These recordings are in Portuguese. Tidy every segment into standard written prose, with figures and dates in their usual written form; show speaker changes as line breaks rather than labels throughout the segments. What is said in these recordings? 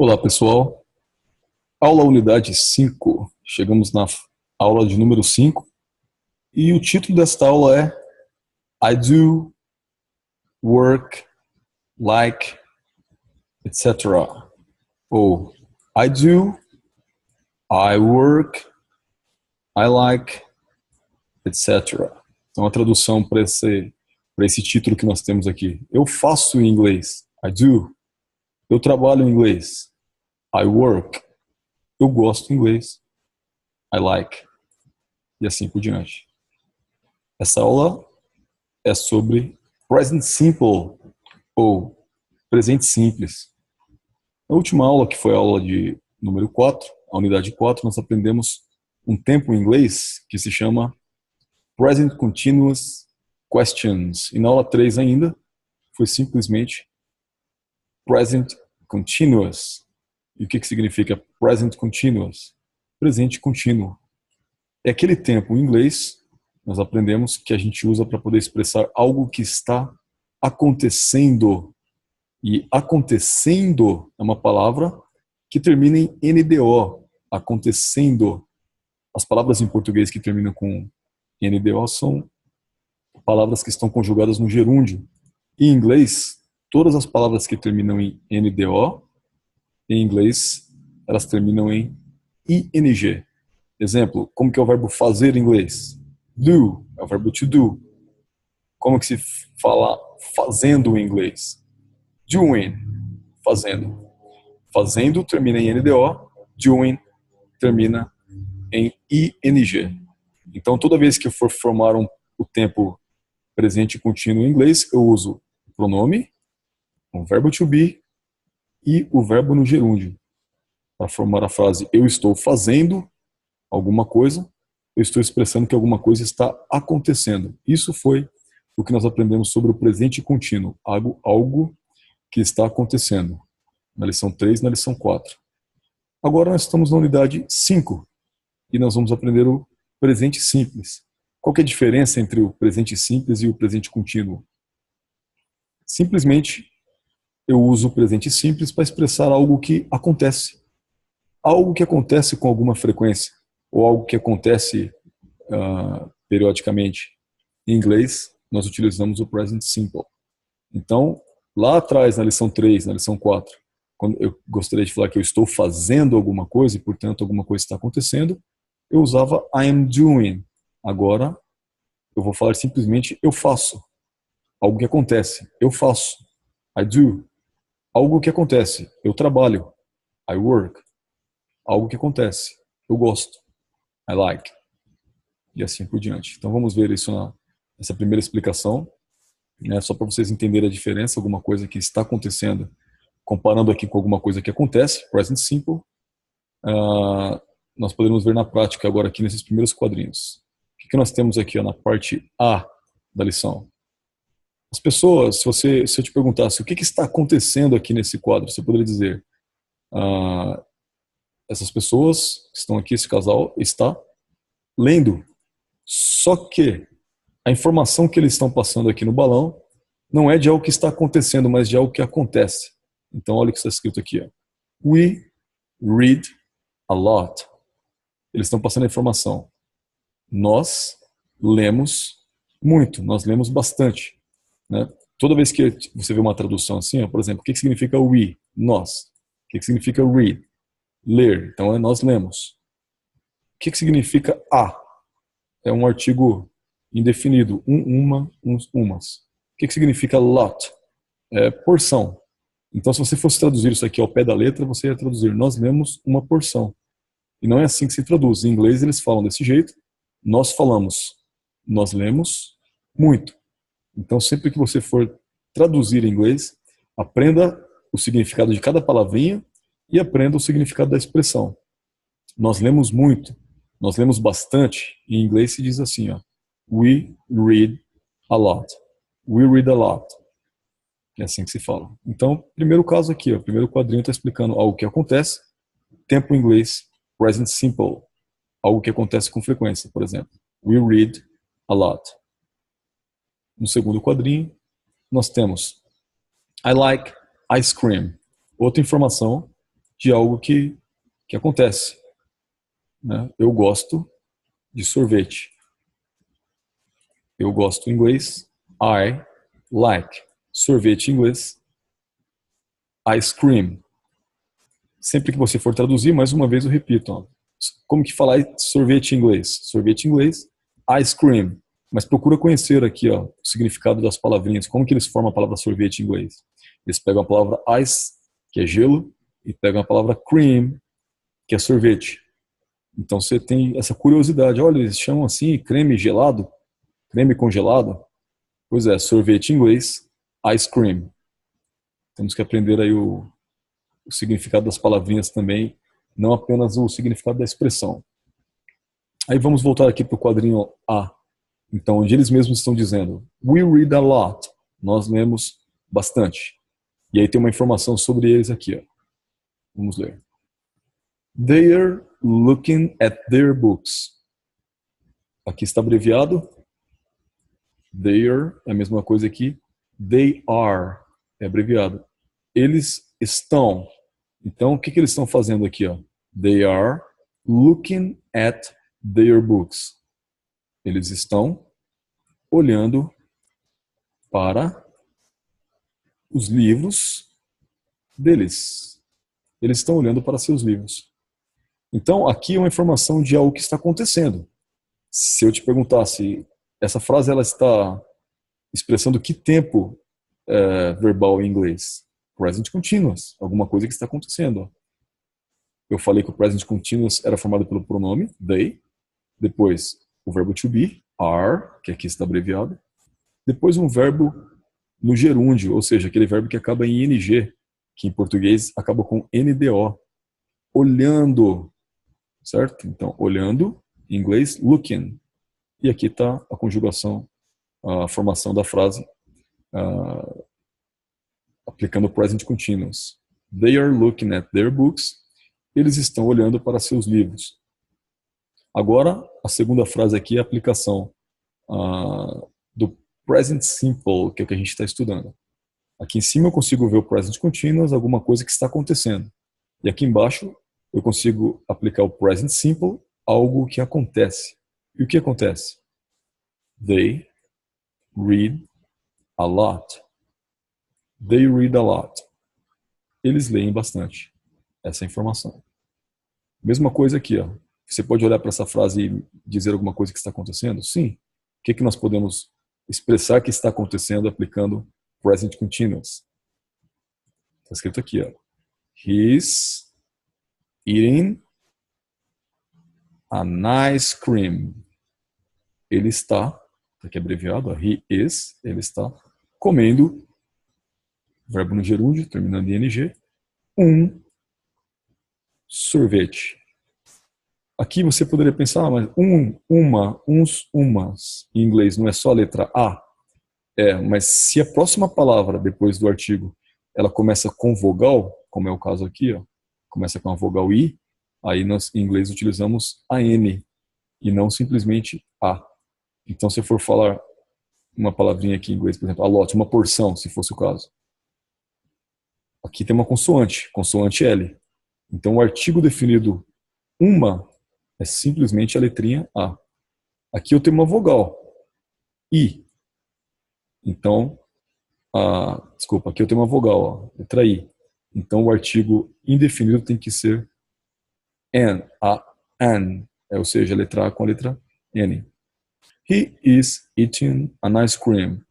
Olá, pessoal. Aula unidade 5. Chegamos na aula de número 5 e o título desta aula é I do work like etc. Ou I do, I work, I like etc. Então a tradução para esse título que nós temos aqui. Eu faço em inglês. I do. Eu trabalho em inglês. I work. Eu gosto de inglês. I like. E assim por diante. Essa aula é sobre present simple, ou presente simples. Na última aula, que foi a aula de número 4, a unidade 4, nós aprendemos um tempo em inglês que se chama present continuous questions. E na aula 3 ainda, foi simplesmente present continuous. E o que significa present continuous? Presente contínuo. É aquele tempo em inglês, nós aprendemos, que a gente usa para poder expressar algo que está acontecendo. E acontecendo é uma palavra que termina em NDO. Acontecendo. As palavras em português que terminam com NDO são palavras que estão conjugadas no gerúndio. Em inglês, todas as palavras que terminam em NDO, em inglês, elas terminam em ING. Exemplo, como que é o verbo fazer em inglês? Do, é o verbo to do. Como que se fala fazendo em inglês? Doing, fazendo. Fazendo termina em NDO, doing termina em ING. Então, toda vez que eu for formar o tempo presente contínuo em inglês, eu uso o pronome, o verbo to be e o verbo no gerúndio. Para formar a frase eu estou fazendo alguma coisa, eu estou expressando que alguma coisa está acontecendo. Isso foi o que nós aprendemos sobre o presente contínuo, algo que está acontecendo, na lição 3 e na lição 4. Agora nós estamos na unidade 5 e nós vamos aprender o presente simples. Qual que é a diferença entre o presente simples e o presente contínuo? Simplesmente eu uso o presente simples para expressar algo que acontece. Algo que acontece com alguma frequência, ou algo que acontece periodicamente. Em inglês, nós utilizamos o present simple. Então, lá atrás, na lição 3, na lição 4, quando eu gostaria de falar que eu estou fazendo alguma coisa e, portanto, alguma coisa está acontecendo, eu usava I am doing. Agora, eu vou falar simplesmente eu faço. Algo que acontece. Eu faço. I do. Algo que acontece. Eu trabalho. I work. Algo que acontece. Eu gosto. I like. E assim por diante. Então vamos ver isso nessa primeira explicação, né, só para vocês entenderem a diferença, alguma coisa que está acontecendo, comparando aqui com alguma coisa que acontece, present simple, nós podemos ver na prática agora aqui nesses primeiros quadrinhos. O que nós temos aqui na parte A da lição? As pessoas, se eu te perguntasse o que está acontecendo aqui nesse quadro, você poderia dizer, essas pessoas que estão aqui, esse casal está lendo. Só que a informação que eles estão passando aqui no balão não é de algo que está acontecendo, mas de algo que acontece. Então, olha o que está escrito aqui. Ó. We read a lot. Eles estão passando a informação. Nós lemos muito, nós lemos bastante. Né? Toda vez que você vê uma tradução assim, ó, por exemplo, o que significa we? Nós. O que significa read? Ler. Então, nós lemos. O que significa a? É um artigo indefinido. Uma, uns, umas. O que significa lot? É porção. Então, se você fosse traduzir isso aqui ao pé da letra, você ia traduzir, nós lemos uma porção. E não é assim que se traduz. Em inglês, eles falam desse jeito. Nós falamos, nós lemos muito. Então, sempre que você for traduzir em inglês, aprenda o significado de cada palavrinha e aprenda o significado da expressão. Nós lemos muito. Nós lemos bastante. Em inglês se diz assim, ó. We read a lot. We read a lot. É assim que se fala. Então, primeiro caso aqui, o primeiro quadrinho está explicando algo que acontece. Tempo em inglês, present simple. Algo que acontece com frequência, por exemplo. We read a lot. No segundo quadrinho, nós temos I like ice cream. Outra informação de algo que acontece, né? Eu gosto de sorvete. Eu gosto em inglês. I like. Sorvete em inglês. Ice cream. Sempre que você for traduzir, mais uma vez eu repito. Ó. Como que falar sorvete em inglês? Sorvete em inglês, ice cream. Mas procura conhecer aqui ó, o significado das palavrinhas. Como que eles formam a palavra sorvete em inglês? Eles pegam a palavra ice, que é gelo, e pegam a palavra cream, que é sorvete. Então você tem essa curiosidade. Olha, eles chamam assim creme gelado, creme congelado. Pois é, sorvete em inglês, ice cream. Temos que aprender aí o significado das palavrinhas também, não apenas o significado da expressão. Aí vamos voltar aqui para o quadrinho A. Então, onde eles mesmos estão dizendo, we read a lot. Nós lemos bastante. E aí tem uma informação sobre eles aqui. Ó. Vamos ler. They're looking at their books. Aqui está abreviado. They're é a mesma coisa aqui. They are é abreviado. Eles estão. Então, o que eles estão fazendo aqui? Ó? They are looking at their books. Eles estão olhando para os livros deles. Eles estão olhando para seus livros. Então, aqui é uma informação de algo que está acontecendo. Se eu te perguntasse, essa frase ela está expressando que tempo verbal em inglês? Present continuous, alguma coisa que está acontecendo. Eu falei que o present continuous era formado pelo pronome they, depois o verbo to be, are, que aqui está abreviado, depois um verbo no gerúndio, ou seja, aquele verbo que acaba em ing, que em português acaba com ndo, olhando, certo? Então, olhando, em inglês, looking. E aqui está a conjugação, a formação da frase, aplicando o present continuous. They are looking at their books. Eles estão olhando para seus livros. Agora, a segunda frase aqui é a aplicação do present simple, que é o que a gente está estudando. Aqui em cima eu consigo ver o present continuous, alguma coisa que está acontecendo. E aqui embaixo eu consigo aplicar o present simple, algo que acontece. E o que acontece? They read a lot. They read a lot. Eles leem bastante. Essa é a informação. Mesma coisa aqui, ó. Você pode olhar para essa frase e dizer alguma coisa que está acontecendo? Sim. O que nós podemos expressar que está acontecendo aplicando present continuous? Está escrito aqui, ó. He's eating an ice cream. Ele está aqui abreviado, he is, ele está comendo, verbo no gerúndio, terminando em ing, um sorvete. Aqui você poderia pensar, mas uma, uns, umas, em inglês não é só a letra A? Mas se a próxima palavra, depois do artigo, ela começa com vogal, como é o caso aqui, ó, começa com a vogal I, aí nós em inglês utilizamos a N, e não simplesmente A. Então, se eu for falar uma palavrinha aqui em inglês, por exemplo, a lot, uma porção, se fosse o caso. Aqui tem uma consoante L. Então, o artigo definido uma é simplesmente a letrinha A. Aqui eu tenho uma vogal, I. Então, desculpa, aqui eu tenho uma vogal, ó, letra I. Então, o artigo indefinido tem que ser N, ou seja, a letra A com a letra N. He is eating an ice cream.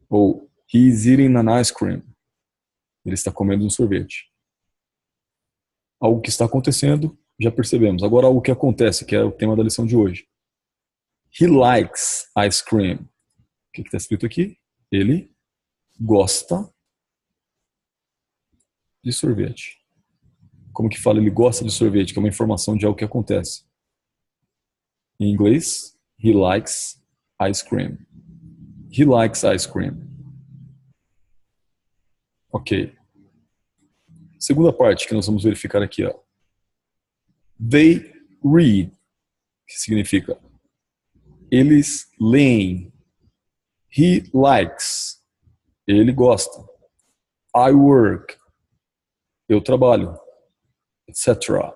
Ou he is eating an ice cream. Ele está comendo um sorvete. Algo que está acontecendo, já percebemos. Agora, algo que acontece, que é o tema da lição de hoje. He likes ice cream. O que está escrito aqui? Ele gosta de sorvete. Como que fala? Ele gosta de sorvete, que é uma informação de algo que acontece. Em inglês, he likes ice cream. He likes ice cream. Ok. Segunda parte que nós vamos verificar aqui, ó. They read, que significa eles leem. He likes, ele gosta. I work, eu trabalho. etc.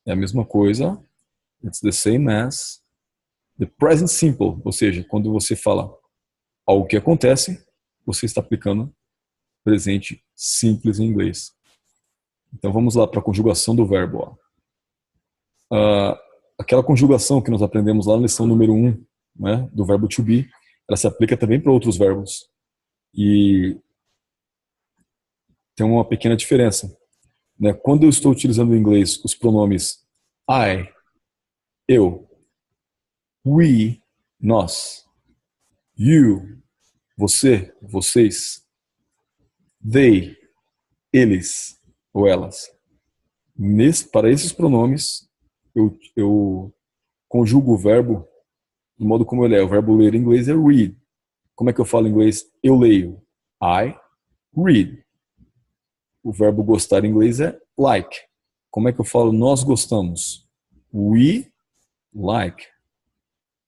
É a mesma coisa. It's the same as the present simple. Ou seja, quando você fala algo que acontece, você está aplicando presente simples em inglês. Então vamos lá para a conjugação do verbo. Ó. Aquela conjugação que nós aprendemos lá na lição número 1, né, do verbo to be, ela se aplica também para outros verbos. E tem uma pequena diferença. Né? Quando eu estou utilizando em inglês os pronomes I, eu, we, nós, you, você, vocês, they, eles ou elas. Para esses pronomes, eu conjugo o verbo do modo como ele é. O verbo ler em inglês é read. Como é que eu falo em inglês? Eu leio. I read. O verbo gostar em inglês é like. Como é que eu falo nós gostamos? We like.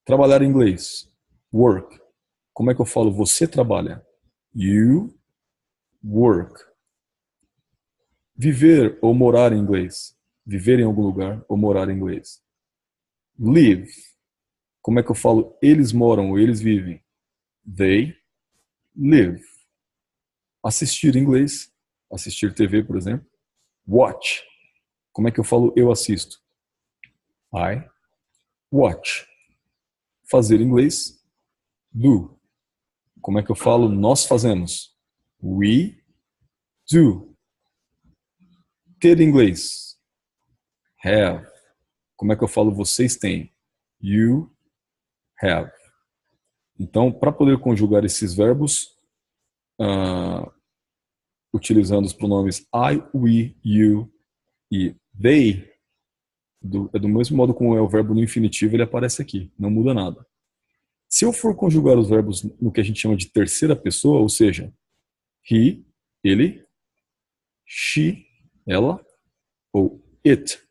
Trabalhar em inglês. Work. Como é que eu falo você trabalha? You work. Viver ou morar em inglês. Viver em algum lugar ou morar em inglês. Live. Como é que eu falo eles moram ou eles vivem? They live. Assistir em inglês. Assistir TV, por exemplo. Watch. Como é que eu falo eu assisto? I watch. Fazer em inglês. Do. Como é que eu falo nós fazemos? We do. Ter em inglês. Have. Como é que eu falo vocês têm? You have. Então, para poder conjugar esses verbos, utilizando os pronomes I, we, you e they, é do mesmo modo como é o verbo no infinitivo, ele aparece aqui, não muda nada. Se eu for conjugar os verbos no que a gente chama de terceira pessoa, ou seja, he, ele, she, ela, ou it,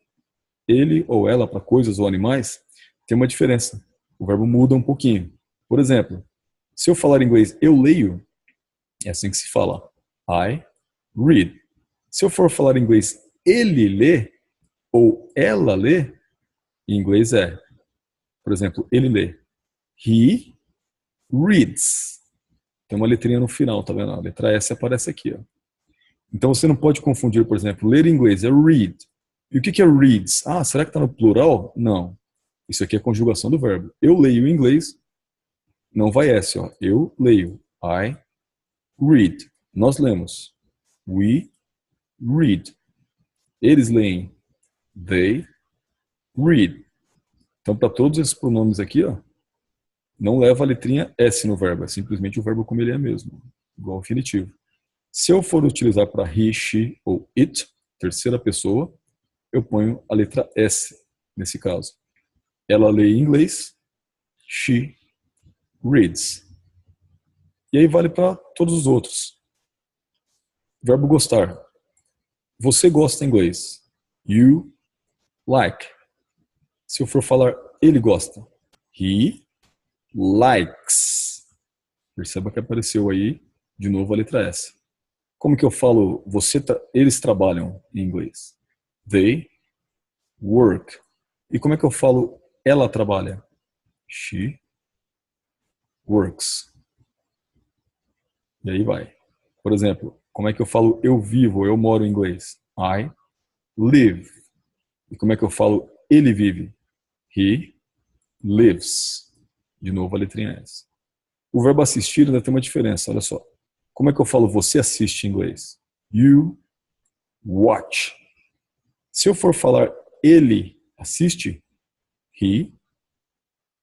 ele ou ela para coisas ou animais, tem uma diferença. O verbo muda um pouquinho. Por exemplo, se eu falar em inglês eu leio, é assim que se fala. I read. Se eu for falar em inglês ele lê ou ela lê, em inglês é, por exemplo, ele lê. He reads. Tem uma letrinha no final, tá vendo? A letra S aparece aqui, ó. Então você não pode confundir, por exemplo, ler em inglês é read. E o que é reads? Ah, será que está no plural? Não. Isso aqui é a conjugação do verbo. Eu leio em inglês, não vai S, ó. Eu leio. I read. Nós lemos. We read. Eles leem. They read. Então, para todos esses pronomes aqui, ó, não leva a letrinha S no verbo. É simplesmente o verbo como ele é mesmo. Igual ao infinitivo. Se eu for utilizar para he, she ou it, terceira pessoa, eu ponho a letra S nesse caso. Ela lê em inglês. She reads. E aí vale para todos os outros. Verbo gostar. Você gosta em inglês. You like. Se eu for falar ele gosta. He likes. Perceba que apareceu aí de novo a letra S. Como que eu falo eles trabalham em inglês? They work. E como é que eu falo ela trabalha? She works. E aí vai. Por exemplo, como é que eu falo eu vivo, eu moro em inglês? I live. E como é que eu falo ele vive? He lives. De novo a letrinha S. O verbo assistir ainda tem uma diferença, olha só. Como é que eu falo você assiste em inglês? You watch. Se eu for falar ele assiste, he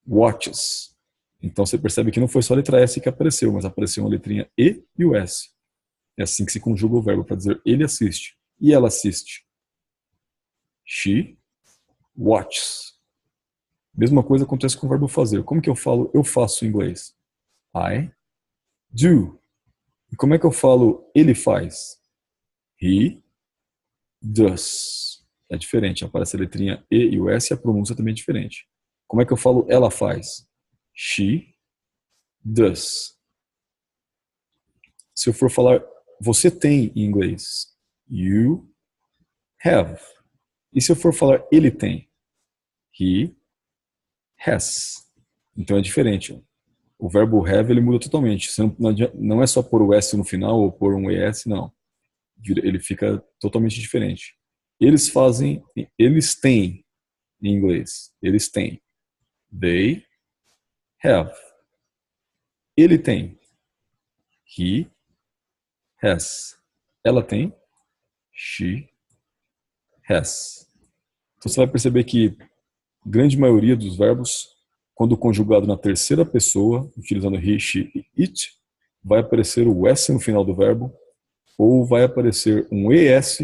watches. Então você percebe que não foi só a letra S que apareceu, mas apareceu uma letrinha E e o S. É assim que se conjuga o verbo para dizer ele assiste. E ela assiste. She watches. Mesma coisa acontece com o verbo fazer. Como que eu falo eu faço em inglês? I do. E como é que eu falo ele faz? He does. É diferente, aparece a letrinha E e o S e a pronúncia também é diferente. Como é que eu falo ela faz? She does. Se eu for falar você tem em inglês, you have. E se eu for falar ele tem? He has. Então é diferente. O verbo have ele muda totalmente. Você não é só pôr o S no final ou pôr um ES, não. Ele fica totalmente diferente. Eles têm em inglês. Eles têm. They have. Ele tem. He has. Ela tem. She has. Então você vai perceber que a grande maioria dos verbos, quando conjugado na terceira pessoa, utilizando he, she e it, vai aparecer o S no final do verbo, ou vai aparecer um ES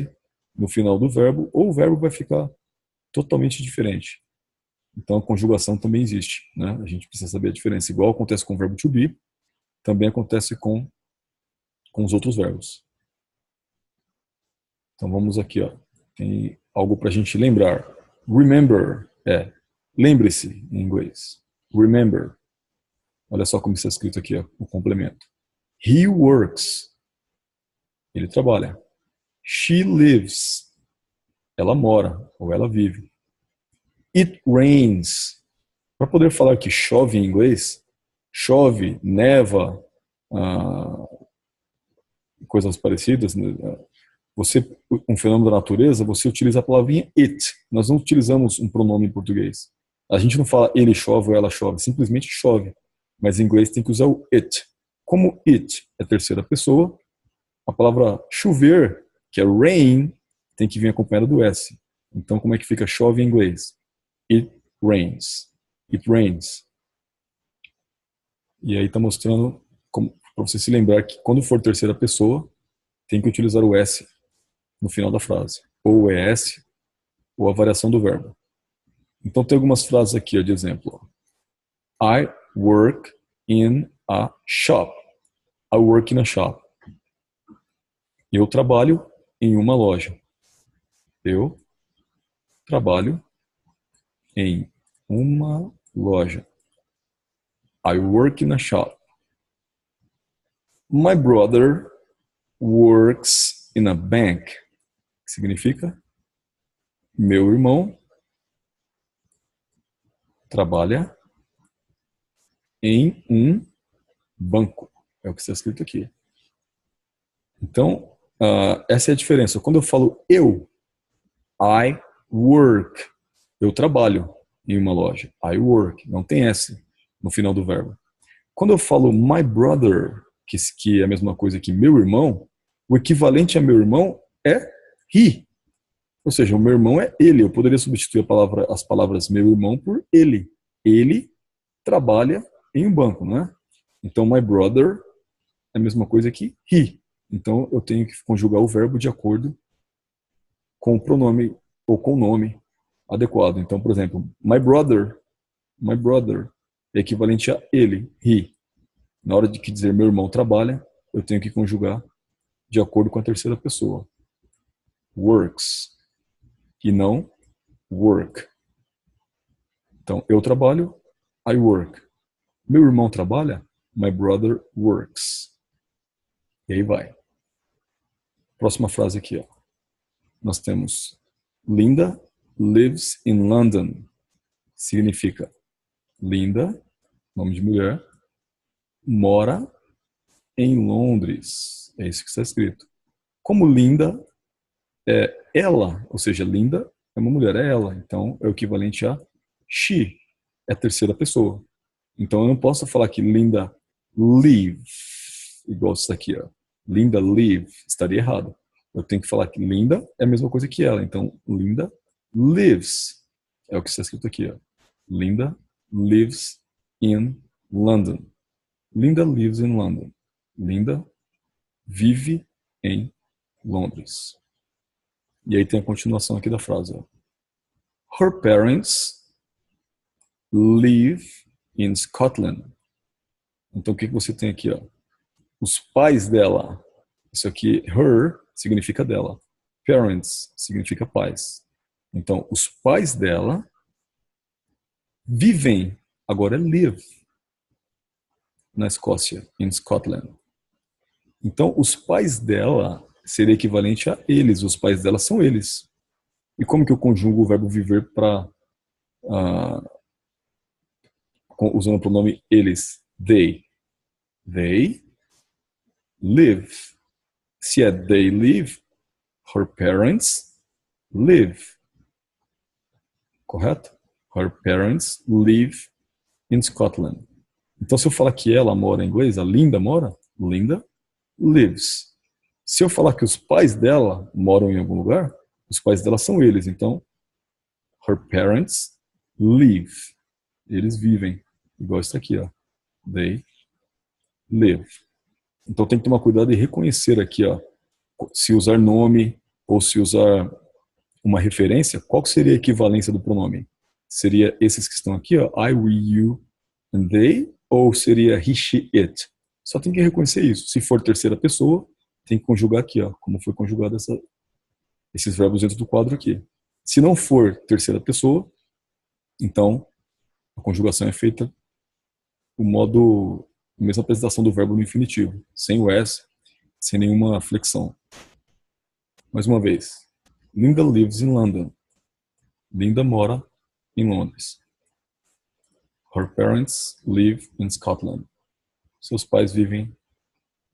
no final do verbo, ou o verbo vai ficar totalmente diferente. Então a conjugação também existe, né? A gente precisa saber a diferença. Igual acontece com o verbo to be, também acontece com os outros verbos. Então vamos aqui, ó. Tem algo para a gente lembrar. Remember lembre-se em inglês. Remember. Olha só como está escrito aqui, ó, o complemento. He works. Ele trabalha. She lives. Ela mora ou ela vive. It rains. Para poder falar que chove em inglês, chove, neva, coisas parecidas, né? Um fenômeno da natureza, você utiliza a palavrinha it. Nós não utilizamos um pronome em português. A gente não fala ele chove ou ela chove, simplesmente chove. Mas em inglês tem que usar o it. Como it é terceira pessoa, a palavra chover, que é rain, tem que vir acompanhada do S. Então como é que fica chove em inglês? It rains. It rains. E aí está mostrando, para você se lembrar que quando for terceira pessoa, tem que utilizar o S no final da frase. Ou o ES, ou a variação do verbo. Então tem algumas frases aqui, ó, de exemplo. I work in a shop. I work in a shop. Eu trabalho em uma loja. Eu trabalho em uma loja. I work in a shop. My brother works in a bank. Que significa? Meu irmão trabalha em um banco. É o que está escrito aqui. Então, essa é a diferença. Quando eu falo I work, eu trabalho em uma loja. I work, não tem S no final do verbo. Quando eu falo my brother, que é a mesma coisa que meu irmão, o equivalente a meu irmão é he. Ou seja, o meu irmão é ele. Eu poderia substituir as palavras meu irmão por ele. Ele trabalha em um banco, não é? Então, my brother é a mesma coisa que he. Então, eu tenho que conjugar o verbo de acordo com o pronome ou com o nome adequado. Então, por exemplo, my brother é equivalente a ele, he. Na hora de dizer meu irmão trabalha, eu tenho que conjugar de acordo com a terceira pessoa. Works. E não work. Então, eu trabalho, I work. Meu irmão trabalha, my brother works. E aí vai. Próxima frase aqui, ó. Nós temos Linda lives in London. Significa Linda, nome de mulher, mora em Londres. É isso que está escrito. Como Linda é ela, ou seja, Linda é uma mulher, é ela. Então, é o equivalente a she, é a terceira pessoa. Então, eu não posso falar que Linda live, igual isso aqui, ó. Linda live, estaria errado. Eu tenho que falar que Linda é a mesma coisa que ela. Então, Linda lives, é o que está escrito aqui, ó. Linda lives in London. Linda lives in London. Linda vive em Londres. E aí tem a continuação aqui da frase. Ó. Her parents live in Scotland. Então o que você tem aqui? Ó? Os pais dela. Isso aqui, her, significa dela. Parents significa pais. Então, os pais dela vivem, agora é live, na Escócia, in Scotland. Então, os pais dela seria equivalente a eles. Os pais dela são eles. E como que eu conjugo o verbo viver usando o pronome eles? They. They live. Se é they live, her parents live. Correto? Her parents live in Scotland. Então, se eu falar que ela mora em inglês, a Linda mora, Linda lives. Se eu falar que os pais dela moram em algum lugar, os pais dela são eles. Então, her parents live. Eles vivem. Igual isso aqui, ó. They live. Então tem que tomar cuidado e reconhecer aqui, ó, se usar nome ou se usar uma referência, qual seria a equivalência do pronome? Seria esses que estão aqui, ó, I, we, you and they, ou seria he, she, it? Só tem que reconhecer isso. Se for terceira pessoa, tem que conjugar aqui, ó, como foi conjugado esses verbos dentro do quadro aqui. Se não for terceira pessoa, então a conjugação é feita o modo, a mesma apresentação do verbo no infinitivo, sem o S, sem nenhuma flexão. Mais uma vez, Linda lives in London. Linda mora em Londres. Her parents live in Scotland. Seus pais vivem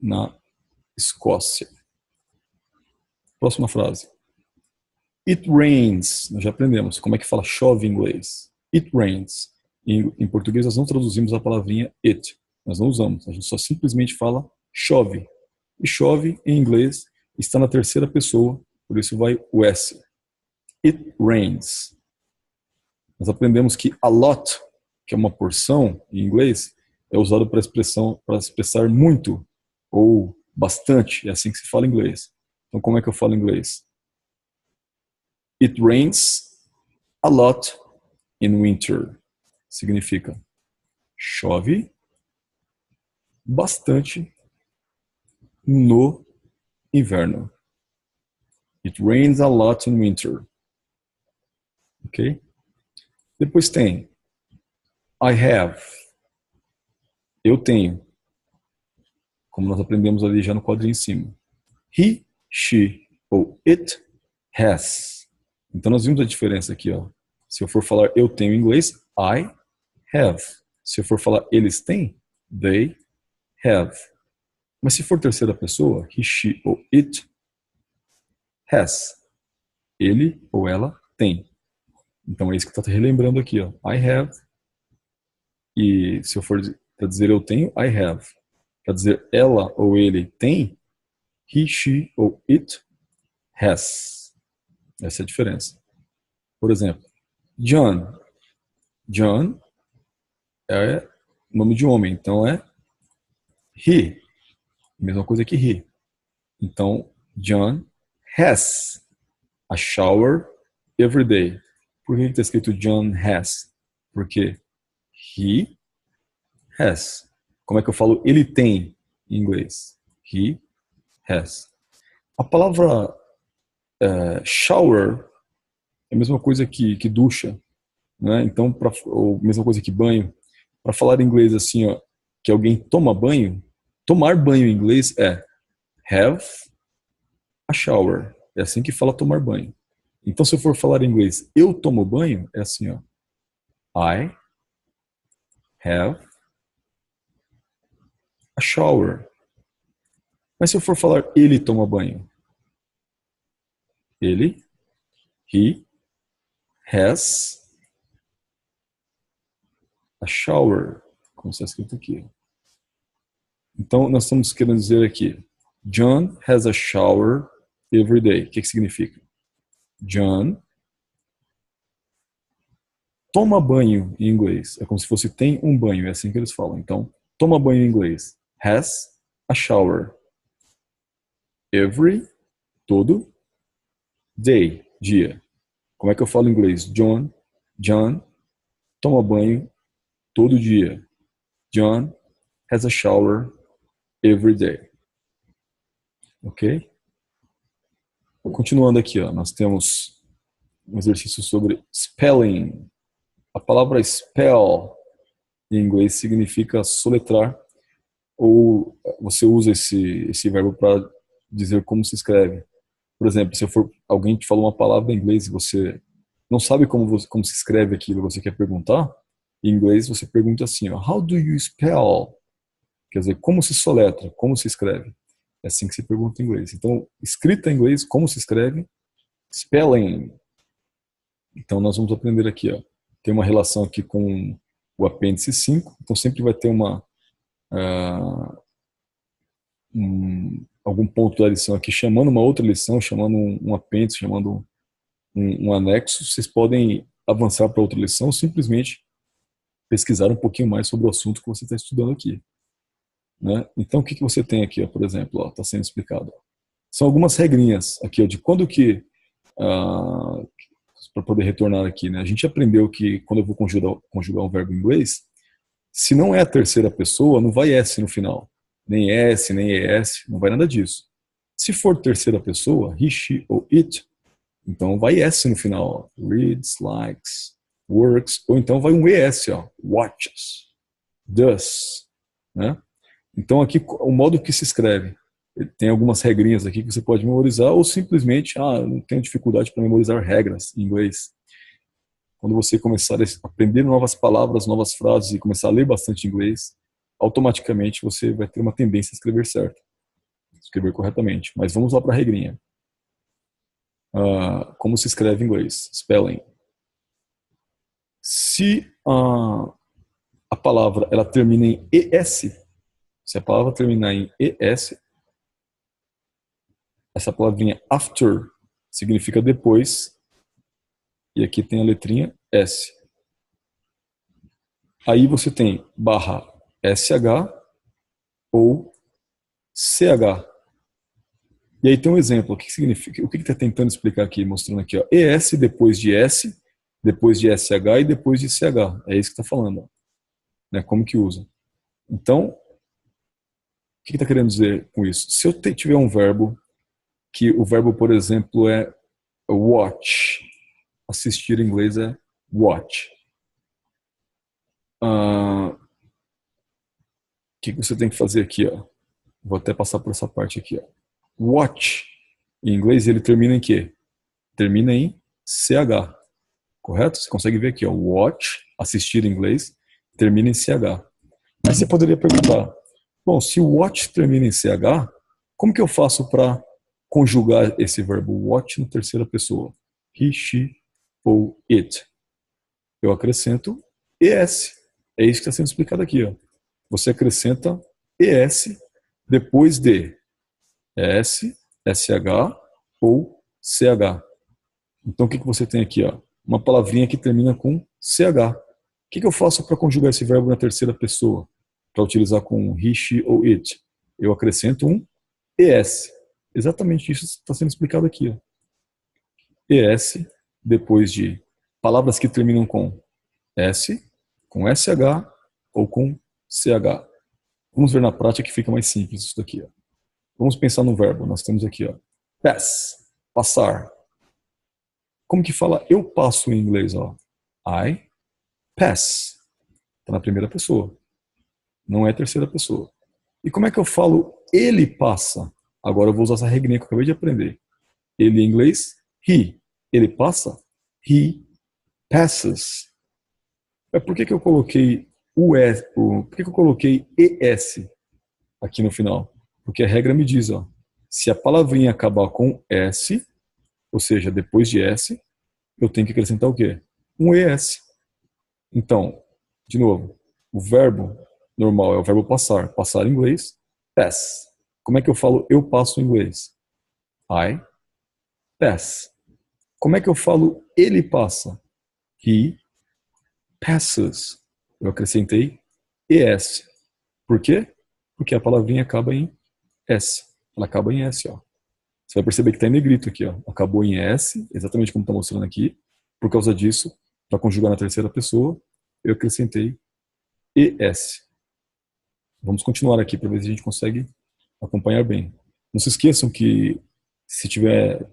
na Escócia. Próxima frase. It rains. Nós já aprendemos como é que fala chove em inglês. It rains. Em português nós não traduzimos a palavrinha it. Nós não usamos. A gente só simplesmente fala chove. E chove em inglês está na terceira pessoa, por isso vai o S. It rains. Nós aprendemos que a lot, que é uma porção em inglês, é usado para expressar muito ou bastante. É assim que se fala em inglês. Então como é que eu falo em inglês? It rains a lot in winter. Significa chove bastante no inverno. It rains a lot in winter. Ok? Depois tem I have. Eu tenho. Como nós aprendemos ali já no quadrinho em cima. He, she ou it has. Então nós vimos a diferença aqui, ó. Se eu for falar eu tenho em inglês, I have. Se eu for falar eles têm, they have. Mas se for terceira pessoa, he, she ou it has. Ele ou ela tem. Então é isso que está relembrando aqui, ó. I have. E se eu for para dizer eu tenho, I have. Para dizer ela ou ele tem, he, she ou it has. Essa é a diferença. Por exemplo, John. John é nome de homem, então é he. Mesma coisa que he. Então, John has a shower every day. Por que está escrito John has? Porque he has. Como é que eu falo ele tem em inglês? He has. A palavra shower é a mesma coisa que ducha, né? Então, ou mesma coisa que banho. Para falar em inglês assim, ó, que alguém toma banho, tomar banho em inglês é have a shower. É assim que fala tomar banho. Então, se eu for falar em inglês, eu tomo banho, é assim, ó. I have a shower. Mas se eu for falar ele toma banho, ele, he has a shower, como está escrito aqui. Então, nós estamos querendo dizer aqui, John has a shower every day. O que significa? John toma banho em inglês. É como se fosse tem um banho, é assim que eles falam. Então, toma banho em inglês. Has a shower. Every, todo, day, dia. Como é que eu falo em inglês? John toma banho todo dia. John has a shower every day. Ok? Continuando aqui, ó, nós temos um exercício sobre spelling. A palavra spell em inglês significa soletrar, ou você usa esse verbo para dizer como se escreve. Por exemplo, se for alguém te falou uma palavra em inglês e você não sabe como se escreve aquilo, você quer perguntar, em inglês você pergunta assim, ó, How do you spell? Quer dizer, como se soletra, como se escreve. É assim que se pergunta em inglês. Então, escrita em inglês, como se escreve? Spelling. Então, nós vamos aprender aqui, ó. Tem uma relação aqui com o apêndice 5, então sempre vai ter uh, algum ponto da lição aqui chamando uma outra lição, chamando um apêndice, chamando um anexo. Vocês podem avançar para outra lição, simplesmente pesquisar um pouquinho mais sobre o assunto que você está estudando aqui. Né? Então, o que você tem aqui, ó, por exemplo, está sendo explicado. São algumas regrinhas aqui, ó, de quando que, para poder retornar aqui, né? A gente aprendeu que quando eu vou conjugar um verbo em inglês, se não é a terceira pessoa, não vai S no final. Nem S, nem ES, não vai nada disso. Se for terceira pessoa, he, she ou it, então vai S no final. Ó. Reads, likes, works, ou então vai um ES, ó, watches, does, né? Então aqui o modo que se escreve, tem algumas regrinhas aqui que você pode memorizar ou simplesmente, não tenho dificuldade para memorizar regras em inglês. Quando você começar a aprender novas palavras, novas frases e começar a ler bastante inglês, automaticamente você vai ter uma tendência a escrever certo, escrever corretamente. Mas vamos lá para a regrinha. Como se escreve em inglês? Spelling. Se a palavra ela termina em ES, se a palavra terminar em ES, essa palavrinha after significa depois, e aqui tem a letrinha S. Aí você tem barra SH ou CH. E aí tem um exemplo, o que significa? O que está tentando explicar aqui, mostrando aqui, ó, ES depois de S, depois de SH e depois de CH. É isso que está falando, ó, né? Como que usa. Então, o que está querendo dizer com isso? Se eu tiver um verbo, que o verbo, por exemplo, é watch. Assistir em inglês é watch. O que você tem que fazer aqui, ó? Vou até passar por essa parte aqui, ó. Watch, em inglês, ele termina em quê? Termina em CH, correto? Você consegue ver aqui, ó. Watch, assistir em inglês, termina em CH. Aí você poderia perguntar, bom, se o watch termina em CH, como que eu faço para conjugar esse verbo watch na terceira pessoa? He, she ou it. Eu acrescento ES. É isso que está sendo explicado aqui, ó. Você acrescenta ES depois de S, SH ou CH. Então o que você tem aqui, ó? Uma palavrinha que termina com CH. O que eu faço para conjugar esse verbo na terceira pessoa? Para utilizar com he, she ou it? Eu acrescento um ES. Exatamente isso está sendo explicado aqui, ó. ES depois de palavras que terminam com S, com SH ou com CH. Vamos ver na prática que fica mais simples isso daqui, ó. Vamos pensar no verbo. Nós temos aqui, ó, pass, passar. Como que fala eu passo em inglês, ó? I pass. Está na primeira pessoa. Não é terceira pessoa. E como é que eu falo ele passa? Agora eu vou usar essa regrinha que eu acabei de aprender. Ele em inglês, he. Ele passa? He passes. Por que eu coloquei por que eu coloquei ES aqui no final? Porque a regra me diz, ó, se a palavrinha acabar com S, ou seja, depois de S, eu tenho que acrescentar o quê? Um ES. Então, de novo, o verbo normal é o verbo passar. Passar em inglês, pass. Como é que eu falo eu passo em inglês? I pass. Como é que eu falo ele passa? He passes. Eu acrescentei ES. Por quê? Porque a palavrinha acaba em S. Ela acaba em S, ó. Você vai perceber que está em negrito aqui, ó. Acabou em S, exatamente como está mostrando aqui. Por causa disso, para conjugar na terceira pessoa, eu acrescentei ES. Vamos continuar aqui para ver se a gente consegue acompanhar bem. Não se esqueçam que, se tiver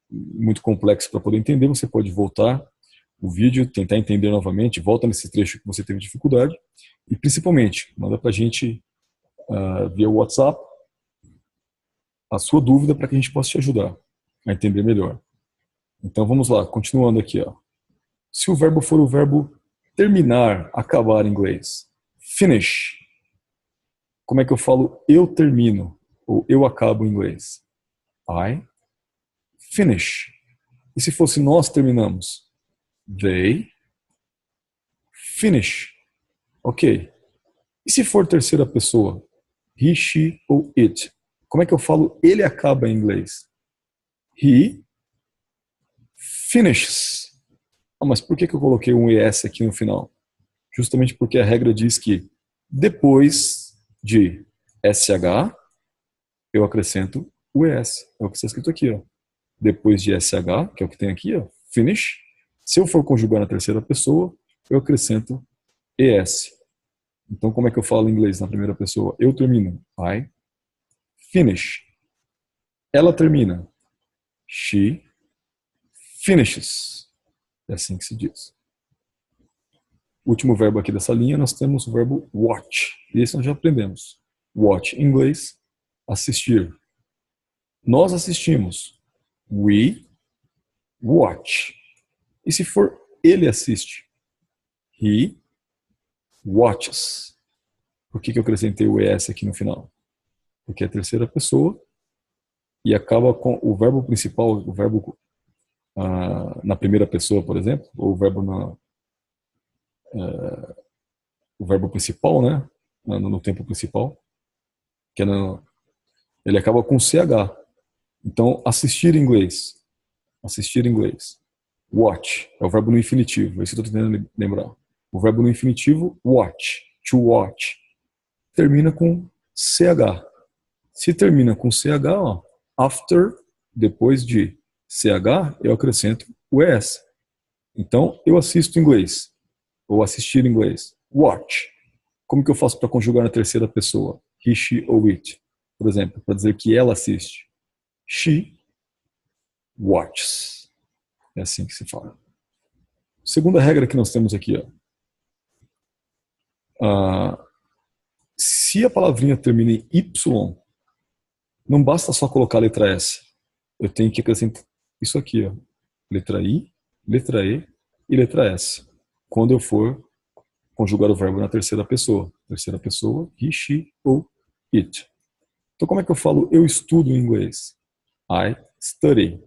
muito complexo para poder entender, você pode voltar o vídeo, tentar entender novamente, volta nesse trecho que você teve dificuldade e, principalmente, manda para a gente via WhatsApp a sua dúvida para que a gente possa te ajudar a entender melhor. Então vamos lá, continuando aqui, ó. Se o verbo for o verbo terminar, acabar em inglês, finish. Como é que eu falo eu termino ou eu acabo em inglês? I finish. E se fosse nós terminamos? They finish. Ok. E se for terceira pessoa? He, she ou it? Como é que eu falo ele acaba em inglês? He finishes. Ah, mas por que eu coloquei um ES aqui no final? Justamente porque a regra diz que depois de SH, eu acrescento o ES. É o que está escrito aqui, ó. Depois de SH, que é o que tem aqui, ó, finish. Se eu for conjugar na terceira pessoa, eu acrescento ES. Então, como é que eu falo em inglês na primeira pessoa? Eu termino. I finish. Ela termina. She finishes. É assim que se diz. O último verbo aqui dessa linha, nós temos o verbo watch. E esse nós já aprendemos. Watch em inglês, assistir. Nós assistimos. We watch. E se for ele assiste? He watches. Por que eu acrescentei o ES aqui no final? Porque é a terceira pessoa e acaba com o verbo principal, o verbo na primeira pessoa, por exemplo, ou o verbo principal, né? No tempo principal, que é ele acaba com CH. Então, assistir em inglês. Assistir em inglês. Watch é o verbo no infinitivo. Esse eu estou tentando lembrar. O verbo no infinitivo, watch. To watch. Termina com CH. Se termina com CH, ó, after, depois de CH, eu acrescento o ES. Então, eu assisto inglês. Ou assistir inglês. Watch. Como que eu faço para conjugar na terceira pessoa? He, she ou it. Por exemplo, para dizer que ela assiste. She watches. É assim que se fala. Segunda regra que nós temos aqui, ó. Se a palavrinha termina em Y, não basta só colocar a letra S. Eu tenho que acrescentar isso aqui, ó. Letra I, letra E e letra S. Quando eu for conjugar o verbo na terceira pessoa. Terceira pessoa, he, she ou it. Então, como é que eu falo eu estudo em inglês? I study.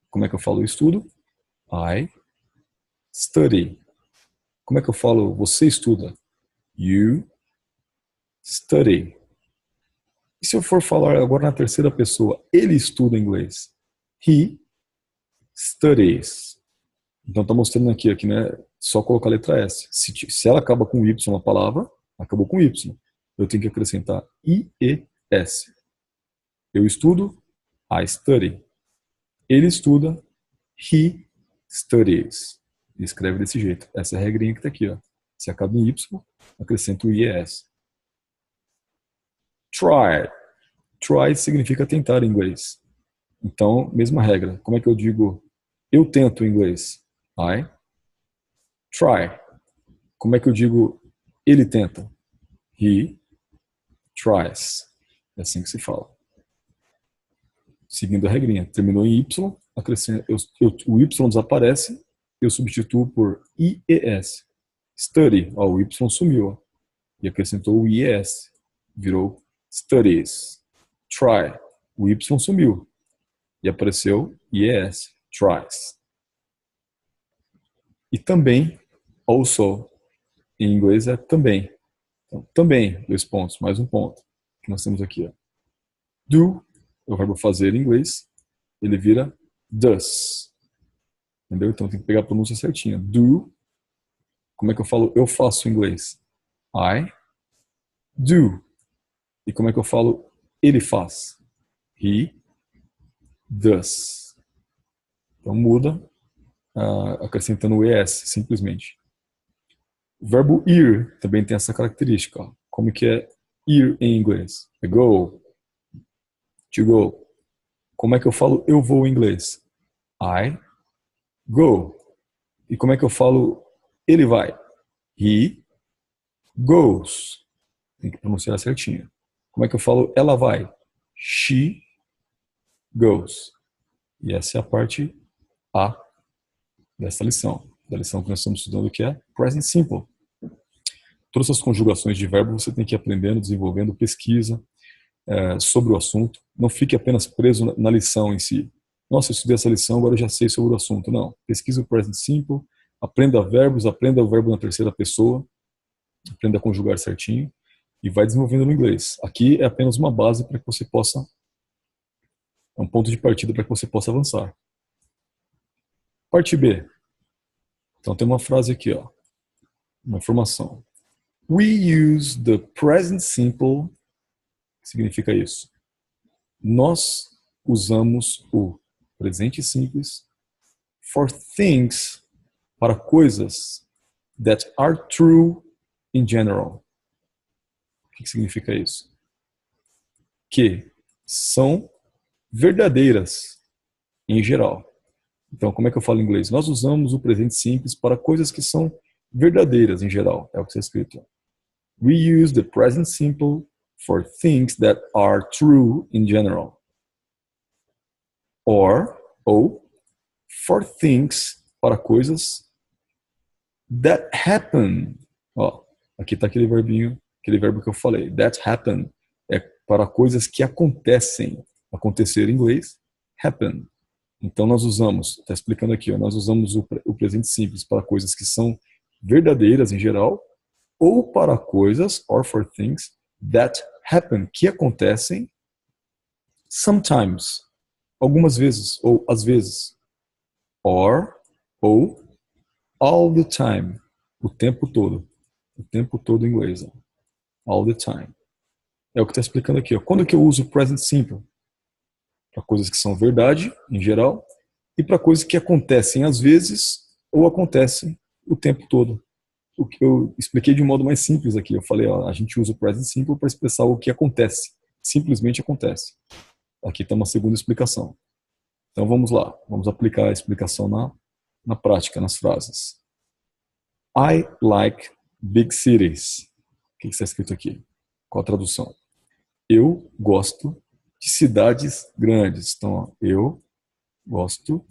Como é que eu falo eu estudo? I study. Como é que eu falo você estuda? You study. E se eu for falar agora na terceira pessoa, ele estuda inglês? He studies. Então está mostrando aqui, né? Só colocar a letra S. Se ela acaba com Y a palavra, acabou com Y. Eu tenho que acrescentar IES. Eu estudo, I study. Ele estuda, he studies. E escreve desse jeito. Essa é a regrinha que está aqui, ó. Se acaba em Y, acrescento o IES. Try. Try significa tentar em inglês. Então, mesma regra. Como é que eu digo eu tento em inglês? I try. Como é que eu digo ele tenta? He tries. É assim que se fala. Seguindo a regrinha. Terminou em Y, o Y desaparece, eu substituo por IES. Study. Ó, o Y sumiu. Ó, e acrescentou o IES. Virou studies. Try. O Y sumiu. E apareceu IES. Tries. E também, also, em inglês é também. Então, também, 2 pontos, mais um ponto. Que nós temos aqui, ó. Do, é o verbo fazer em inglês, ele vira does. Entendeu? Então tem que pegar a pronúncia certinha. Do, como é que eu falo eu faço em inglês? I do. E como é que eu falo ele faz? He does. Então muda, acrescentando o ES, simplesmente. O verbo ir também tem essa característica. Ó. Como que é ir em inglês? É go. To go. Como é que eu falo eu vou em inglês? I go. E como é que eu falo ele vai? He goes. Tem que pronunciar certinho. Como é que eu falo ela vai? She goes. E essa é a parte A dessa lição. Da lição que nós estamos estudando, que é Present Simple. Todas as conjugações de verbo você tem que ir aprendendo, desenvolvendo, pesquisa sobre o assunto. Não fique apenas preso na lição em si. Nossa, eu estudei essa lição, agora eu já sei sobre o assunto. Não. Pesquisa o Present Simple, aprenda verbos, aprenda o verbo na terceira pessoa, aprenda a conjugar certinho e vai desenvolvendo no inglês. Aqui é apenas uma base para que você possa, é um ponto de partida para que você possa avançar. Parte B. Então tem uma frase aqui, ó, uma informação. We use the present simple. O que significa isso? Nós usamos o presente simples for things, para coisas that are true in general. O que significa isso? Que são verdadeiras em geral. Então, como é que eu falo em inglês? Nós usamos o presente simples para coisas que são verdadeiras em geral. É o que está escrito. We use the present simple for things that are true in general. Ou for things, para coisas that happen. Ó, aqui está aquele verbinho, aquele verbo que eu falei. That happen é para coisas que acontecem. Acontecer em inglês, happen. Então nós usamos, está explicando aqui, ó, nós usamos o presente simples para coisas que são verdadeiras em geral, ou para coisas, or for things, that happen, que acontecem sometimes, algumas vezes, ou às vezes, or, ou, all the time, o tempo todo em inglês, ó. All the time. É o que está explicando aqui, ó. Quando que eu uso o present simple? Para coisas que são verdade, em geral, e para coisas que acontecem às vezes, ou acontecem o tempo todo. O que eu expliquei de um modo mais simples aqui. Eu falei, ó, a gente usa o present simple para expressar o que acontece. Simplesmente acontece. Aqui está uma segunda explicação. Então vamos lá. Vamos aplicar a explicação na prática, nas frases. I like big cities. O que está escrito aqui? Qual a tradução? Eu gosto de cidades grandes. Então, ó, eu gosto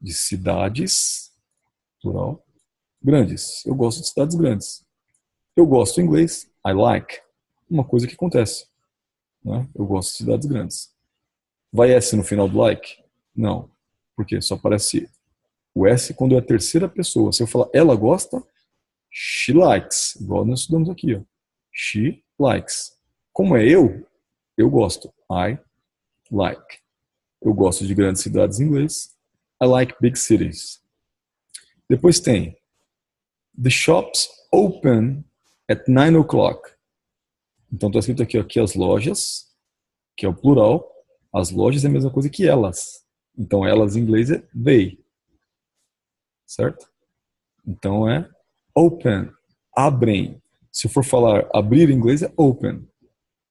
de cidades, plural, grandes. Eu gosto de cidades grandes. Eu gosto em inglês, I like, uma coisa que acontece. Né? Eu gosto de cidades grandes. Vai S no final do like? Não. Por quê? Só aparece o S quando é a terceira pessoa. Se eu falar ela gosta, she likes. Igual nós estudamos aqui. Ó. She likes. Como é eu gosto. I like. Eu gosto de grandes cidades em inglês. I like big cities. Depois tem the shops open at 9 o'clock. Então está escrito aqui, ó, que as lojas, que é o plural, as lojas é a mesma coisa que elas. Então elas em inglês é they. Certo? Então é open, abrem. Se eu for falar abrir em inglês é open.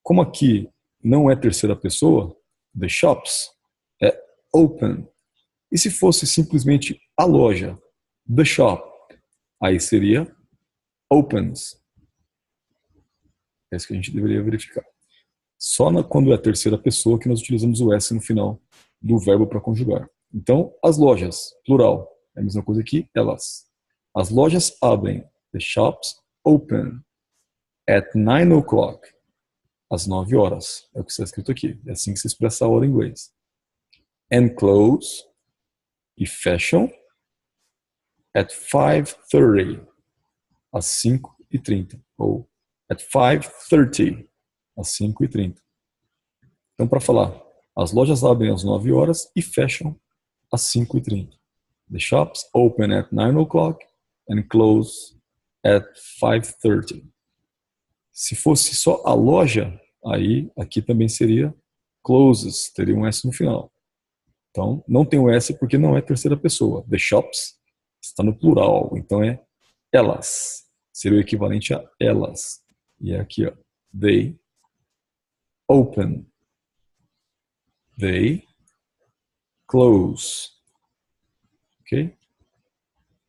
Como aqui não é terceira pessoa, the shops é open. E se fosse simplesmente a loja, the shop, aí seria opens. É isso que a gente deveria verificar. Só quando é a terceira pessoa que nós utilizamos o S no final do verbo para conjugar. Então, as lojas, plural, é a mesma coisa que elas. As lojas abrem. The shops open at 9 o'clock. Às 9 horas. É o que está escrito aqui. É assim que se expressa a hora em inglês. And close, e fecham, at 5:30. Às 5:30. Ou at 5:30. Às 5:30. Então, para falar, as lojas abrem às 9 horas e fecham às 5:30. The shops open at 9 o'clock and close at 5:30. Se fosse só a loja, aí aqui também seria closes, teria um S no final. Então, não tem o S porque não é terceira pessoa. The shops está no plural, então é elas. Seria o equivalente a elas. E é aqui, ó. They open. They close. Ok?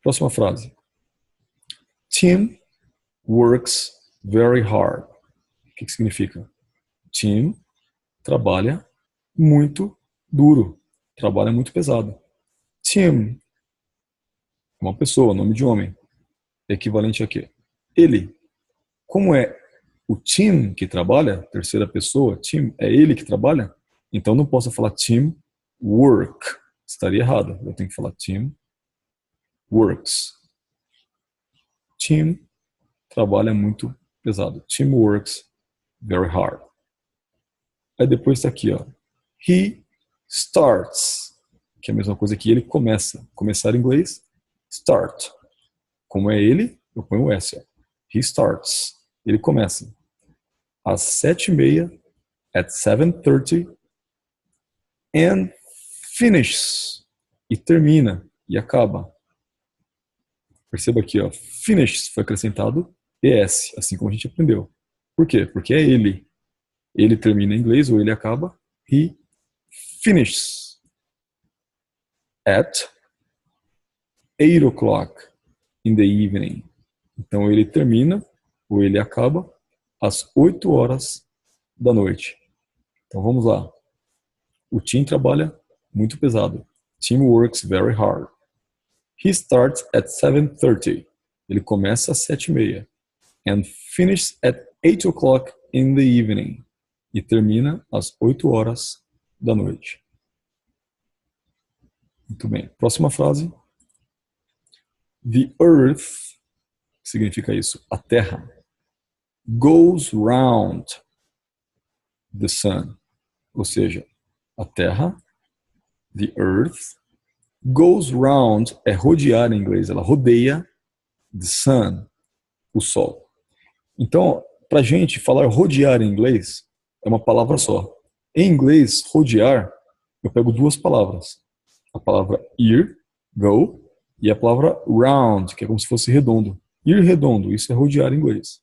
Próxima frase. Tim works very hard. O que significa? Tim trabalha muito duro, trabalha muito pesado. Tim, uma pessoa, nome de homem, equivalente a quê? Ele. Como é o Tim que trabalha, terceira pessoa, Tim, é ele que trabalha, então não posso falar Tim work, estaria errado. Eu tenho que falar Tim works. Tim trabalha muito pesado. Tim works very hard. Aí depois está aqui, ó. He starts, que é a mesma coisa que ele começa. Começar em inglês, start. Como é ele, eu ponho o S. Ó. He starts. Ele começa às 7h30, at 7:30, and finishes. E termina, e acaba. Perceba aqui, ó. Finishes foi acrescentado ES, assim como a gente aprendeu. Por quê? Porque é ele. Ele termina em inglês, ou ele acaba. He finishes at 8 o'clock in the evening. Então ele termina, ou ele acaba, às 8 horas da noite. Então vamos lá. O Tim trabalha muito pesado. Tim works very hard. He starts at 7:30. Ele começa às 7h30. And finishes at 8 o'clock in the evening. E termina às 8 horas da noite. Muito bem. Próxima frase. The earth, significa isso, a Terra, goes round the sun. Ou seja, a Terra, the earth, goes round, é rodear em inglês, ela rodeia the sun, o Sol. Então, para a gente falar rodear em inglês, é uma palavra só. Em inglês, rodear, eu pego duas palavras. A palavra ir, go, e a palavra round, que é como se fosse redondo. Ir redondo, isso é rodear em inglês.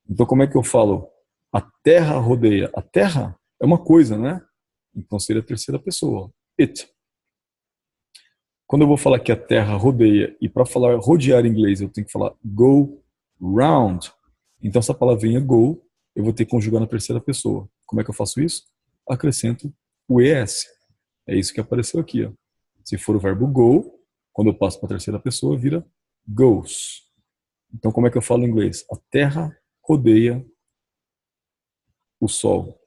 Então, como é que eu falo? A Terra rodeia. A Terra é uma coisa, né? Então, seria a terceira pessoa. It. Quando eu vou falar que a Terra rodeia, e para falar rodear em inglês, eu tenho que falar go round. Então, essa palavrinha go, eu vou ter que conjugar na terceira pessoa. Como é que eu faço isso? Acrescento o ES. É isso que apareceu aqui, ó. Se for o verbo go, quando eu passo para a terceira pessoa, vira goes. Então, como é que eu falo em inglês? A Terra rodeia o Sol,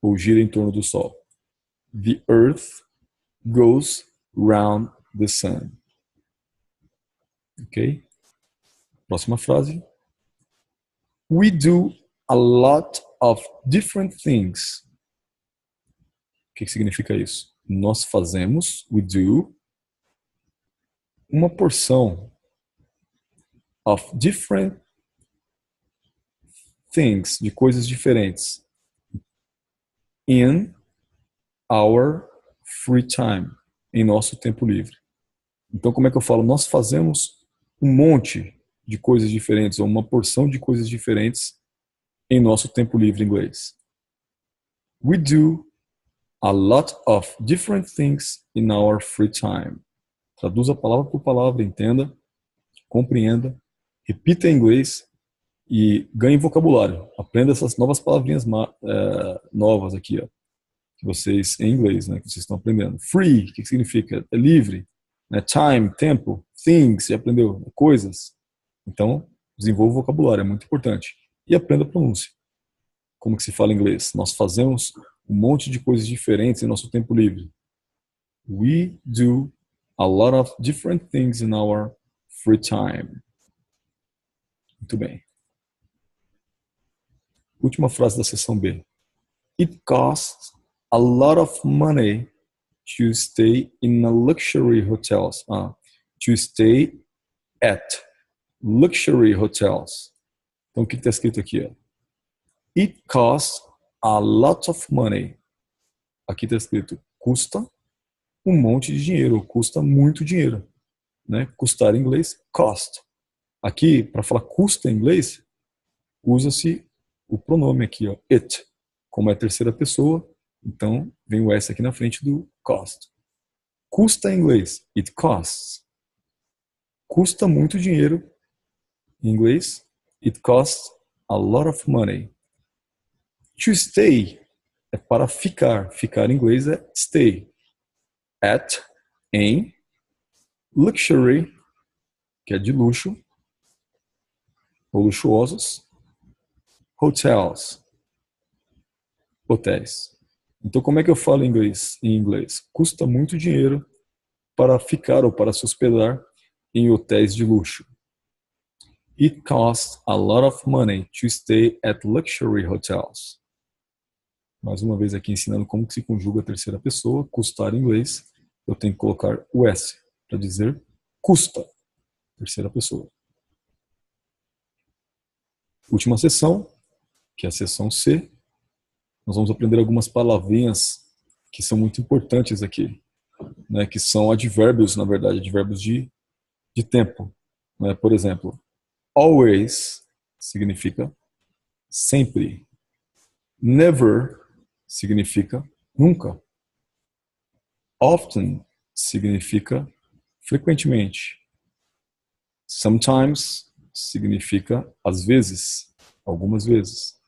ou gira em torno do Sol. The earth goes round the sun. Ok? Próxima frase. We do a lot of different things. O que significa isso? Nós fazemos, we do, uma porção of different things, de coisas diferentes, in our free time, em nosso tempo livre. Então, como é que eu falo? Nós fazemos um monte de coisas diferentes, ou uma porção de coisas diferentes em nosso tempo livre em inglês. We do a lot of different things in our free time. Traduza palavra por palavra, entenda, compreenda, repita em inglês e ganhe vocabulário. Aprenda essas novas palavrinhas novas aqui, ó, que vocês, em inglês, né, que vocês estão aprendendo. Free, o que significa? É livre. Né? Time, tempo. Things, já aprendeu? Coisas. Então, desenvolva o vocabulário, é muito importante. E aprenda a pronúncia. Como que se fala em inglês? Nós fazemos um monte de coisas diferentes em nosso tempo livre. We do a lot of different things in our free time. Muito bem. Última frase da seção B. It costs a lot of money to stay in a luxury hotels. To stay at luxury hotels. Então, o que está escrito aqui? It costs a lot of money. Aqui está escrito, custa um monte de dinheiro, custa muito dinheiro. Né? Custar em inglês, cost. Aqui, para falar custa em inglês, usa-se o pronome aqui, ó, it. Como é terceira pessoa, então vem o S aqui na frente do cost. Custa em inglês, it costs. Custa muito dinheiro em inglês, it costs a lot of money. To stay é para ficar. Ficar em inglês é stay. At, em. Luxury, que é de luxo, ou luxuosos. Hotels, hotéis. Então, como é que eu falo em inglês? Custa muito dinheiro para ficar ou para se hospedar em hotéis de luxo. It costs a lot of money to stay at luxury hotels. Mais uma vez aqui ensinando como que se conjuga a terceira pessoa. Custar em inglês, eu tenho que colocar o S para dizer custa. Terceira pessoa. Última sessão, que é a sessão C. Nós vamos aprender algumas palavrinhas que são muito importantes aqui, né, que são advérbios, na verdade, advérbios de tempo. Né? Por exemplo, always significa sempre. Never significa nunca. Often significa frequentemente. Sometimes significa às vezes, algumas vezes.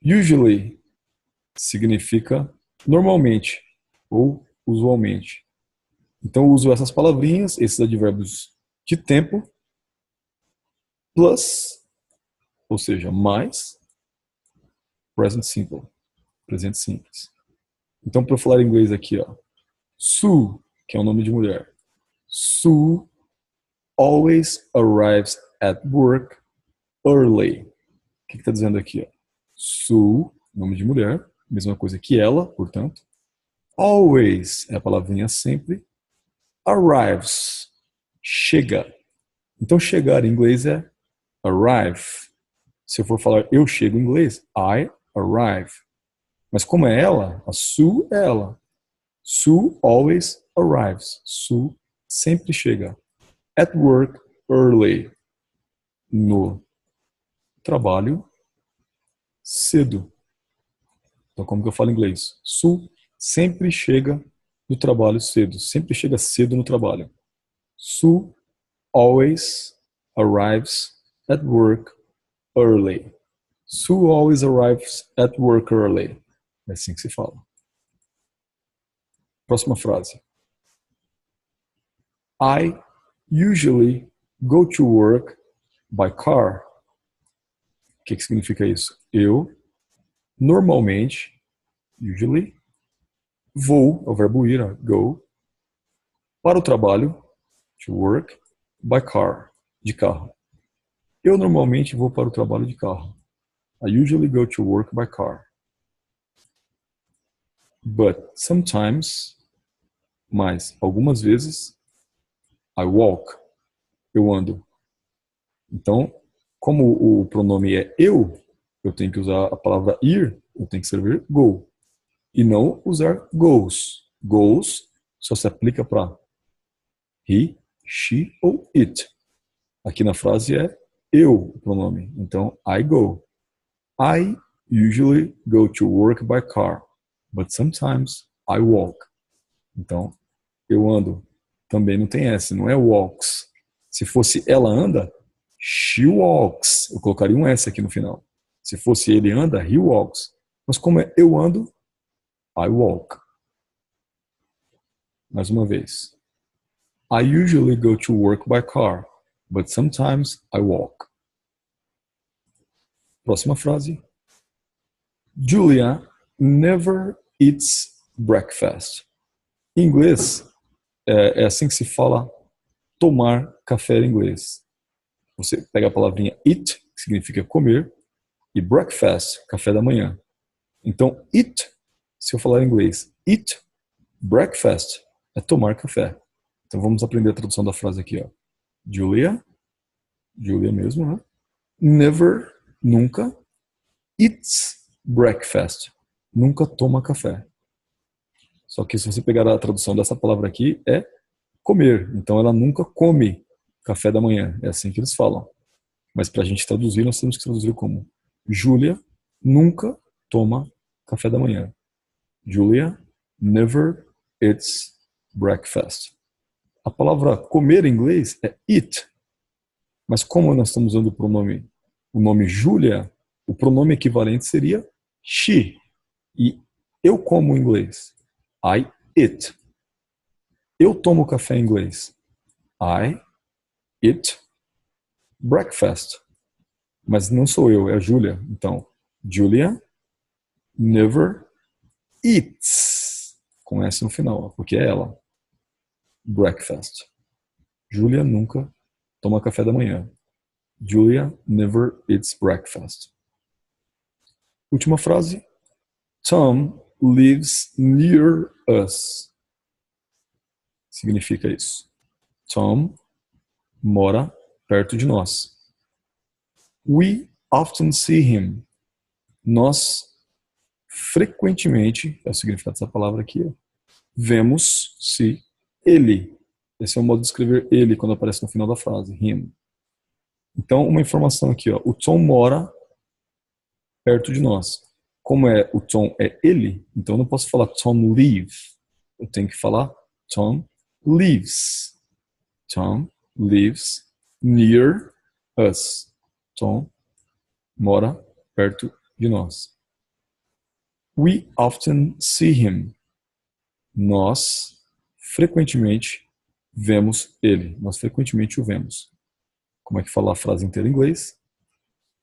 Usually significa normalmente ou usualmente. Então eu uso essas palavrinhas, esses advérbios de tempo, plus, ou seja, mais, present simple, presente simples. Então, para eu falar em inglês aqui, ó, Sue, que é o nome de mulher. Sue always arrives at work early. O que está dizendo aqui? Ó? Sue, nome de mulher, mesma coisa que ela, portanto. Always é a palavrinha sempre. Arrives, chega. Então, chegar em inglês é arrive. Se eu for falar eu chego em inglês, I arrive. Mas como é ela, a Sue é ela. Sue always arrives. Sue sempre chega. At work early. No trabalho cedo. Então, como que eu falo em inglês? Sue sempre chega no trabalho cedo. Sempre chega cedo no trabalho. Sue always arrives at work early. Sue always arrives at work early. É assim que se fala. Próxima frase. I usually go to work by car. O que significa isso? Eu, normalmente, usually, vou, é o verbo ir, go, para o trabalho, to work, by car, de carro. Eu normalmente vou para o trabalho de carro. I usually go to work by car. But sometimes, mas algumas vezes, I walk, eu ando. Então, como o pronome é eu tenho que usar a palavra ir, eu tenho que escrever go. E não usar goes. Goes só se aplica para he, she ou it. Aqui na frase é eu o pronome. Então, I go. I usually go to work by car, but sometimes I walk. Então, eu ando. Também não tem S, não é walks. Se fosse ela anda, she walks. Eu colocaria um S aqui no final. Se fosse ele anda, he walks. Mas como é eu ando, I walk. Mais uma vez. I usually go to work by car, but sometimes I walk. Próxima frase. Julia never eats breakfast. Em inglês, é assim que se fala tomar café em inglês. Você pega a palavrinha eat, que significa comer, e breakfast, café da manhã. Então, eat, se eu falar em inglês, eat breakfast, é tomar café. Então, vamos aprender a tradução da frase aqui. Ó. Julia mesmo, né? Never, nunca, eats breakfast, nunca toma café. Só que se você pegar a tradução dessa palavra aqui, é comer. Então, ela nunca come café da manhã. É assim que eles falam. Mas para a gente traduzir, nós temos que traduzir como Julia nunca toma café da manhã. Julia never eats breakfast. A palavra comer em inglês é eat. Mas como nós estamos usando o nome Julia, o pronome equivalente seria she. E eu como em inglês. I eat. Eu tomo café em inglês. I eat breakfast. Mas não sou eu, é a Julia. Então, Julia never eats. Com S no final, porque é ela. Breakfast. Julia nunca toma café da manhã. Julia never eats breakfast. Última frase. Tom lives near us. Significa isso. Tom mora perto de nós. We often see him. Nós frequentemente, é o significado dessa palavra aqui, vemos-se ele. Esse é o modo de escrever ele quando aparece no final da frase, him. Então, uma informação aqui, ó. O Tom mora perto de nós. Como o Tom é ele, então eu não posso falar Tom live. Eu tenho que falar Tom lives. Tom lives near us. Tom mora perto de nós. We often see him. Nós frequentemente vemos ele. Nós frequentemente o vemos. Como é que fala a frase inteira em inglês?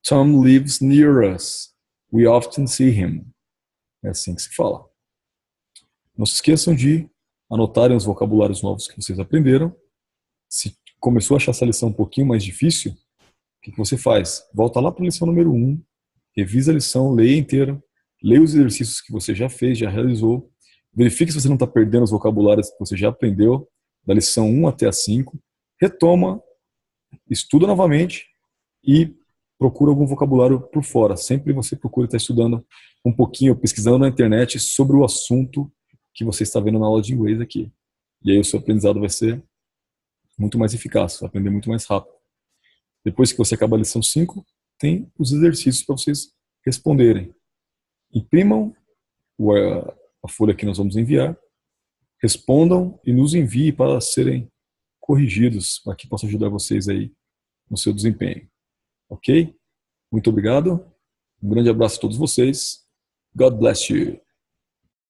Tom lives near us. We often see him. É assim que se fala. Não se esqueçam de anotarem os vocabulários novos que vocês aprenderam. Se começou a achar essa lição um pouquinho mais difícil, o que você faz? Volta lá para a lição número 1, revisa a lição, leia inteira, leia os exercícios que você já fez, já realizou, verifique se você não está perdendo os vocabulários que você já aprendeu, da lição 1 até a 5, retoma, estuda novamente e procura algum vocabulário por fora. Sempre você procura estar estudando um pouquinho, pesquisando na internet sobre o assunto que você está vendo na aula de inglês aqui. E aí o seu aprendizado vai ser muito mais eficaz, vai aprender muito mais rápido. Depois que você acaba a lição 5, tem os exercícios para vocês responderem. Imprimam a folha que nós vamos enviar, respondam e nos enviem para serem corrigidos, para que possa ajudar vocês aí no seu desempenho. Ok? Muito obrigado. Um grande abraço a todos vocês. God bless you.